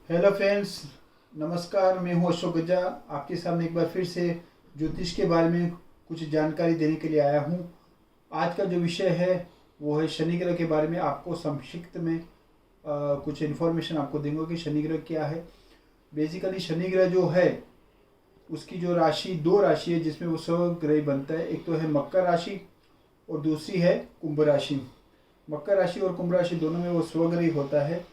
Hello friends, नमस्कार। मैं हूं अशोक गजा। आपके सामने एक बार फिर से ज्योतिष के बारे में कुछ जानकारी देने के लिए आया हूं। आज का जो विषय है वो है शनि ग्रह के बारे में। आपको संक्षिप्त में कुछ इन्फॉर्मेशन आपको देंगे कि शनि ग्रह क्या है। बेसिकली शनि ग्रह जो है उसकी जो राशि, दो राशि है जिसमें वो स्वग्रही बनता है। एक तो है मकर राशि और दूसरी है कुंभ राशि। मकर राशि और कुंभ राशि दोनों में वो स्वग्रही होता है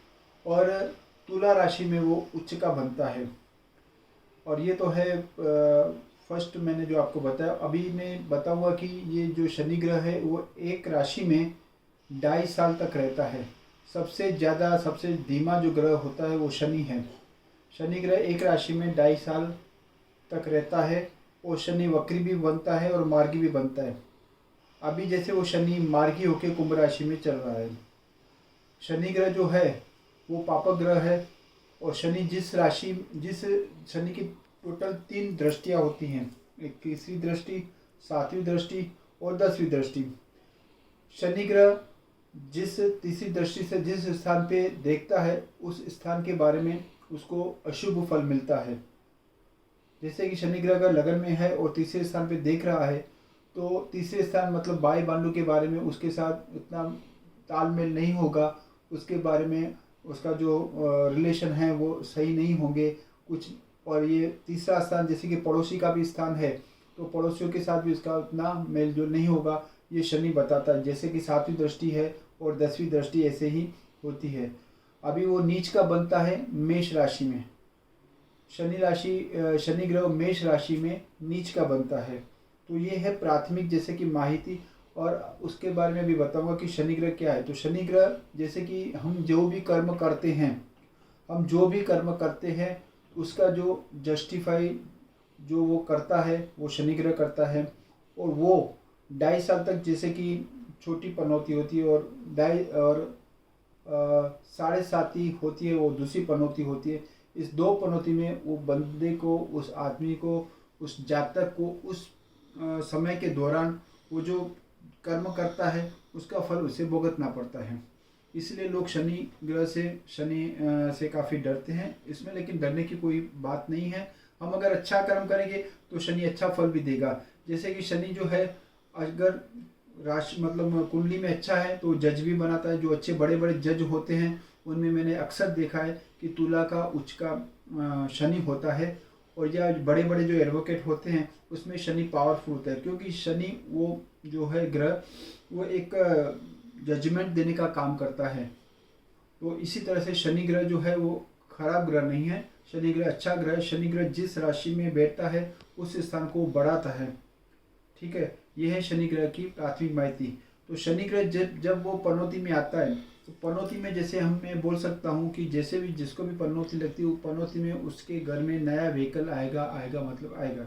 और तुला राशि में वो उच्च का बनता है। और ये तो है फर्स्ट मैंने जो आपको बताया। अभी मैं बताऊंगा कि ये जो शनि ग्रह है वो एक राशि में 2.5 साल तक रहता है। सबसे ज़्यादा सबसे धीमा जो ग्रह होता है वो शनि है। शनि ग्रह एक राशि में 2.5 साल तक रहता है और शनि वक्री भी बनता है और मार्गी भी बनता है। अभी जैसे वो शनि मार्गी होकर कुंभ राशि में चल रहा है। शनि ग्रह जो है वो पापक ग्रह है और जिस शनि की टोटल 3 दृष्टियाँ होती हैं। एक तीसरी दृष्टि, 7वीं दृष्टि और 10वीं दृष्टि। शनि ग्रह जिस तीसरी दृष्टि से जिस स्थान पे देखता है उस स्थान के बारे में उसको अशुभ फल मिलता है। जैसे कि शनि ग्रह अगर लगन में है और तीसरे स्थान पे देख रहा है तो तीसरे स्थान मतलब बाई बांडू के बारे में उसके साथ इतना तालमेल नहीं होगा। उसके बारे में उसका जो रिलेशन है वो सही नहीं होंगे कुछ। और ये तीसरा स्थान जैसे कि पड़ोसी का भी स्थान है तो पड़ोसियों के साथ भी उसका उतना मेल जोल नहीं होगा, ये शनि बताता है। जैसे कि 7वीं दृष्टि है और 10वीं दृष्टि ऐसे ही होती है। अभी वो नीच का बनता है मेष राशि में। शनि ग्रह मेष राशि में नीच का बनता है। तो ये है प्राथमिक जैसे कि माहिती। और उसके बारे में भी बताऊंगा कि शनि ग्रह क्या है। तो शनि ग्रह जैसे कि हम जो भी कर्म करते हैं उसका जो जस्टिफाई जो वो करता है वो शनि ग्रह करता है। और वो 2.5 साल तक जैसे कि छोटी पनौती होती है और 7.5 होती है वो दूसरी पनौती होती है। इस 2 पनौती में वो बंदे को, उस आदमी को, उस जातक को उस समय के दौरान वो जो कर्म करता है उसका फल उसे भुगतना पड़ता है। इसलिए लोग शनि से काफ़ी डरते हैं इसमें, लेकिन डरने की कोई बात नहीं है। हम अगर अच्छा कर्म करेंगे तो शनि अच्छा फल भी देगा। जैसे कि शनि जो है अगर राशि मतलब कुंडली में अच्छा है तो जज भी बनाता है। जो अच्छे बड़े बड़े जज होते हैं उनमें मैंने अक्सर देखा है कि तुला का उच्च का शनि होता है। और या बड़े बड़े जो एडवोकेट होते हैं उसमें शनि पावरफुल होता है, क्योंकि शनि वो जो है ग्रह वो एक जजमेंट देने का काम करता है। तो इसी तरह से शनि ग्रह जो है वो खराब ग्रह नहीं है, शनि ग्रह अच्छा ग्रह है। शनि ग्रह जिस राशि में बैठता है उस स्थान को बढ़ाता है। ठीक है, यह है शनि ग्रह की प्राथमिक माहिती। तो शनि ग्रह जब वो पनौती में आता है तो पनौती में जैसे हम मैं बोल सकता हूँ कि जैसे भी जिसको भी पनौती लगती है वो पनौती में उसके घर में नया व्हीकल आएगा मतलब आएगा।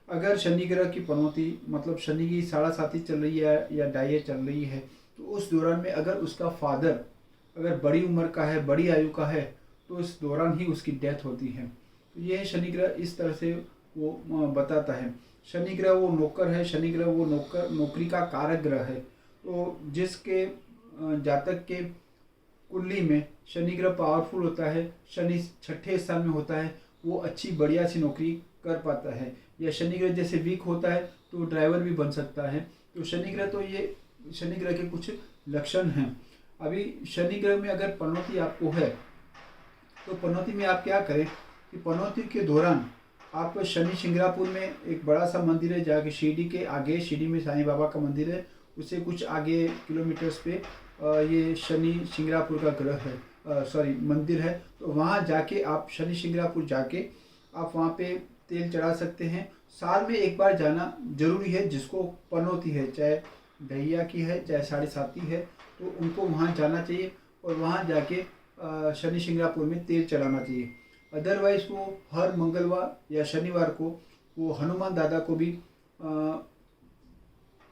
अगर शनि ग्रह की पनौती मतलब शनि की 7.5 चल रही है या डाइये चल रही है तो उस दौरान में अगर उसका फादर अगर बड़ी उम्र का है, बड़ी आयु का है, तो इस दौरान ही उसकी डेथ होती है। तो ये शनि ग्रह इस तरह से वो बताता है। शनि ग्रह वो नौकर है, शनि ग्रह वो नौकरी का कारक ग्रह है। तो जिसके जातक के कुंडली में शनि ग्रह पावरफुल होता है, शनि 6ठे स्थान में होता है, वो अच्छी बढ़िया सी नौकरी कर पाता है। या शनि ग्रह जैसे वीक होता है तो ड्राइवर भी बन सकता है। तो शनि ग्रह तो ये शनि ग्रह के कुछ लक्षण हैं। अभी शनि ग्रह में अगर पनौती आपको है तो पनौती में आप क्या करें कि पनौती के दौरान आप शनि शिंगरापुर में एक बड़ा सा मंदिर है जाके शिरडी के आगे, शिरडी में साईं बाबा का मंदिर है, उससे कुछ आगे किलोमीटर्स पे ये शनि शिंगरापुर का ग्रह है, मंदिर है। तो वहाँ जाके आप शनि शिंगरापुर जाके आप वहाँ पे तेल चढ़ा सकते हैं। साल में एक बार जाना जरूरी है। जिसको पनौती है, चाहे ढैया की है चाहे 7.5 है, तो उनको वहाँ जाना चाहिए और वहाँ जाके शनि शिंगरापुर में तेल चढ़ाना चाहिए। अदरवाइज वो हर मंगलवार या शनिवार को वो हनुमान दादा को भी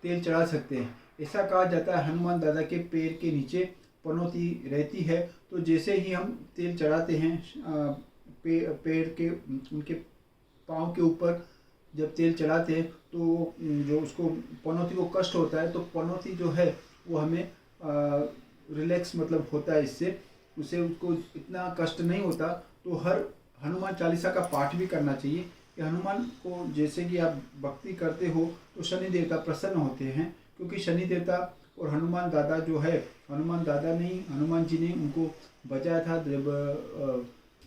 तेल चढ़ा सकते हैं। ऐसा कहा जाता है हनुमान दादा के पैर के नीचे पनौती रहती है। तो जैसे ही हम तेल चढ़ाते हैं पैर के उनके पाँव के ऊपर जब तेल चढ़ाते हैं तो जो उसको पनौती को कष्ट होता है तो पनौती जो है वो हमें रिलैक्स मतलब होता है इससे। उससे उसको इतना कष्ट नहीं होता, तो हर हनुमान चालीसा का पाठ भी करना चाहिए कि हनुमान को जैसे कि आप भक्ति करते हो तो शनि देवता प्रसन्न होते हैं, क्योंकि शनि देवता और हनुमान दादा जो है, हनुमान दादा नहीं, हनुमान जी ने उनको बचाया था जब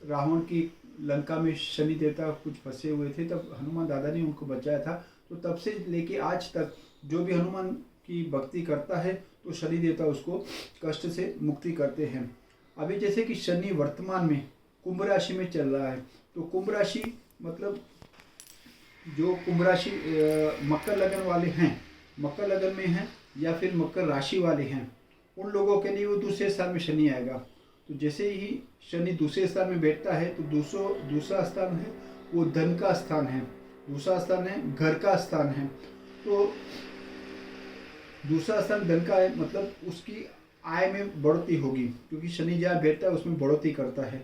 रावण की लंका में शनि देवता कुछ फंसे हुए थे, तब हनुमान दादा ने उनको बचाया था। तो तब से लेके आज तक जो भी हनुमान की भक्ति करता है तो शनि देवता उसको कष्ट से मुक्ति करते हैं। अभी जैसे कि शनि वर्तमान में कुंभ राशि में चल रहा है, तो कुंभ राशि मतलब जो कुंभ राशि मकर लगन वाले हैं, मकर लगन में हैं या फिर मकर राशि वाले हैं, उन लोगों के लिए वो दूसरे स्थान में शनि आएगा। तो जैसे ही शनि दूसरे स्थान में बैठता है तो दूसरा स्थान है वो धन का स्थान है, दूसरा स्थान है घर का स्थान है। तो दूसरा स्थान धन का है, मतलब उसकी आय में बढ़ोतरी होगी, क्योंकि शनि जहाँ बैठता है उसमें बढ़ोतरी करता है,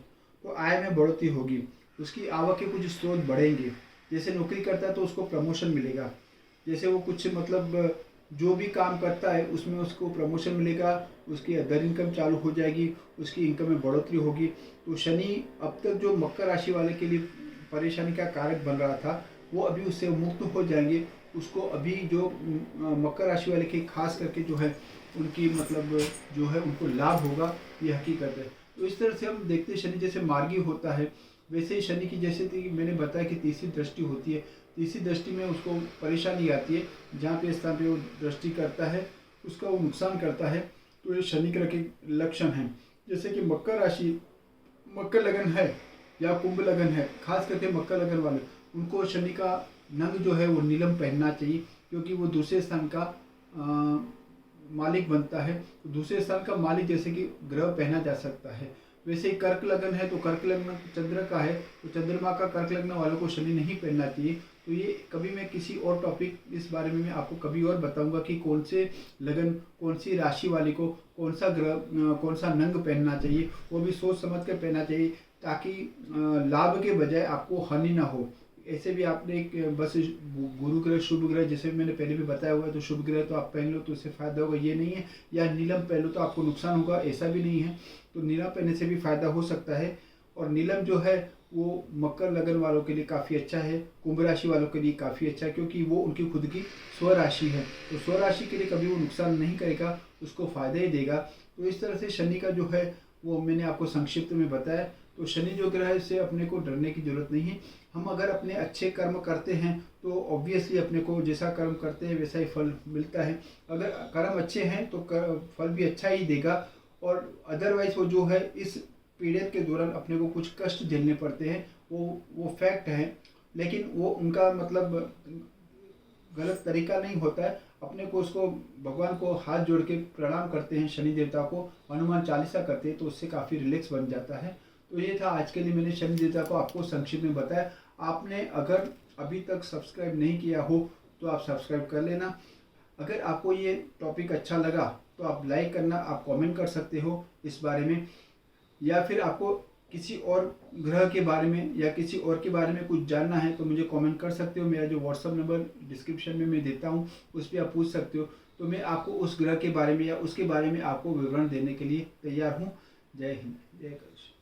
तो आय में बढ़ोतरी होगी, उसकी आवक के कुछ स्रोत बढ़ेंगे। जैसे नौकरी करता है तो उसको प्रमोशन मिलेगा, जैसे वो कुछ मतलब जो भी काम करता है उसमें उसको प्रमोशन मिलेगा, उसकी अदर इनकम चालू हो जाएगी, उसकी इनकम में बढ़ोतरी होगी। तो शनि अब तक जो मकर राशि वाले के लिए परेशानी का कारक बन रहा था वो अभी उससे मुक्त हो जाएंगे। उसको अभी जो मकर राशि वाले के खास करके जो है उनकी मतलब जो है उनको लाभ होगा, ये हकीकत है। तो इस तरह से हम देखते हैं शनि जैसे मार्गी होता है, वैसे ही शनि की जैसे मैंने बताया कि तीसरी दृष्टि होती है, तीसरी दृष्टि में उसको परेशानी आती है, जहाँ पे स्थान पे वो दृष्टि करता है उसका वो नुकसान करता है। तो ये शनि ग्रह के लक्षण हैं। जैसे कि मकर राशि, मकर लगन है या कुंभ लगन है, खास करके मकर लगन वाले, उनको शनि का नंग जो है वो नीलम पहनना चाहिए, क्योंकि वो दूसरे स्थान का मालिक बनता है। तो दूसरे स्थान का मालिक जैसे कि ग्रह पहना जा सकता है। वैसे ही कर्क लगन है तो कर्क लगन चंद्र का है, तो चंद्रमा का कर्क लगन वालों को शनि नहीं पहनना चाहिए। तो ये कभी मैं किसी और टॉपिक इस बारे में मैं आपको कभी और बताऊंगा कि कौन से लगन, कौन सी राशि वाले को कौन सा ग्रह, कौन सा नंग पहनना चाहिए, वो भी सोच समझ कर पहनना चाहिए, ताकि लाभ के बजाय आपको हानि ना हो। ऐसे भी आपने एक बस गुरु ग्रह शुभ ग्रह जैसे मैंने पहले भी बताया हुआ है, तो शुभ ग्रह तो आप पहन लो तो उससे फायदा होगा, ये नहीं है, या नीलम पहन लो तो आपको नुकसान होगा, ऐसा भी नहीं है। तो नीलम पहनने से भी फायदा हो सकता है। और नीलम जो है वो मकर लगन वालों के लिए काफ़ी अच्छा है, कुंभ राशि वालों के लिए काफ़ी अच्छा है, क्योंकि वो उनकी खुद की स्वराशि है। तो स्वराशि के लिए कभी वो नुकसान नहीं करेगा, उसको फायदा ही देगा। तो इस तरह से शनि का जो है वो मैंने आपको संक्षिप्त में बताया। तो शनि जो ग्रह है इससे अपने को डरने की जरूरत नहीं है। हम अगर अपने अच्छे कर्म करते हैं तो ऑब्वियसली अपने को जैसा कर्म करते हैं वैसा ही फल मिलता है। अगर कर्म अच्छे हैं तो फल भी अच्छा ही देगा। और अदरवाइज वो जो है इस पीरियड के दौरान अपने को कुछ कष्ट झेलने पड़ते हैं, वो फैक्ट है, लेकिन वो उनका मतलब गलत तरीका नहीं होता है। अपने को उसको भगवान को हाथ जोड़ के प्रणाम करते हैं, शनि देवता को हनुमान चालीसा करते हैं, तो उससे काफ़ी रिलैक्स बन जाता है। तो ये था आज के लिए, मैंने शनि देवता को आपको संक्षिप्त में बताया। आपने अगर अभी तक सब्सक्राइब नहीं किया हो तो आप सब्सक्राइब कर लेना। अगर आपको ये टॉपिक अच्छा लगा तो आप लाइक करना, आप कमेंट कर सकते हो इस बारे में, या फिर आपको किसी और ग्रह के बारे में या किसी और के बारे में कुछ जानना है तो मुझे कमेंट कर सकते हो। मेरा जो व्हाट्सअप नंबर डिस्क्रिप्शन में मैं देता हूँ उस पर आप पूछ सकते हो, तो मैं आपको उस ग्रह के बारे में या उसके बारे में आपको विवरण देने के लिए तैयार हूँ। जय हिंद, जय कृष्ण।